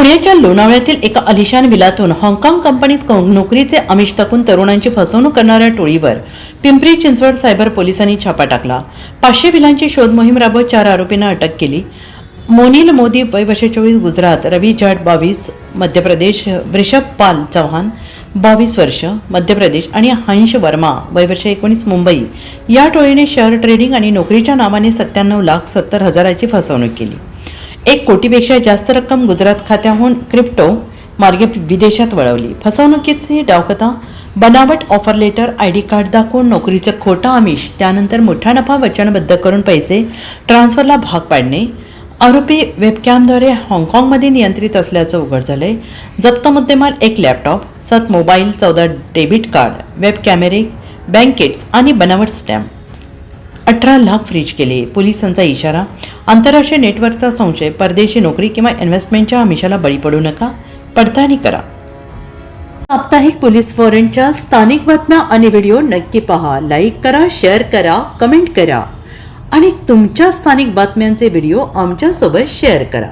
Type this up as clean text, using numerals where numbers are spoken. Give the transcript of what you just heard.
पुण्याच्या लोणावळ्यातील एका आलिशान विलातून हाँगकाँग कंपनीत नोकरीचे आमिष दाखवून तरुणांची फसवणूक करणाऱ्या टोळीवर पिंपरी चिंचवड सायबर पोलिसांनी छापा टाकला। 500 विलांची शोध मोहीम राबवत 4 आरोपींना अटक केली। मोनिल मोदी वय 24 गुजरात, रवी जाट 22 मध्य प्रदेश, वृषभ पाल चौहान 22 वर्ष मध्य प्रदेश आणि हंश वर्मा वय 19 मुंबई या टोळीने शेअर ट्रेडिंग आणि नोकरीच्या नावाने 97,70,000ची फसवणूक केली। 1 कोटीपेक्षा जास्त रक्कम गुजरात खात्याहून क्रिप्टो मार्गे विदेशात वळवली। फसवणुकीची डावखता बनावट ऑफर लेटर, आयडी कार्ड दाखवून नोकरीचं खोटं आमिष, त्यानंतर मोठा नफा वचनबद्ध करून पैसे ट्रान्सफरला भाग पाडणे। आरोपी वेबकॅमद्वारे हाँगकाँगमध्ये नियंत्रित असल्याचं उघड झालंय। जप्त मुद्देमाल 1 laptop, 7 mobile, 14 debit card, web कॅमेरे, बँक किट्स आणि बनावट स्टॅम्प, 18 लाख फ्रीज केले। पोलिसांचा इशारा, आंतरराष्ट्रीय नेटवर्कचा संशय, परदेशी नोकरी किंवा इन्व्हेस्टमेंटच्या आमिषाला बळी पडू नका, पडताळणी करा। साप्ताहिक पोलीस वॉरंटच्या स्थानिक बातम्या आणि व्हिडिओ नक्की पहा, लाईक करा, शेअर करा, कमेंट करा आणि तुमच्या स्थानिक बातम्यांचे व्हिडिओ आमच्यासोबत शेअर करा।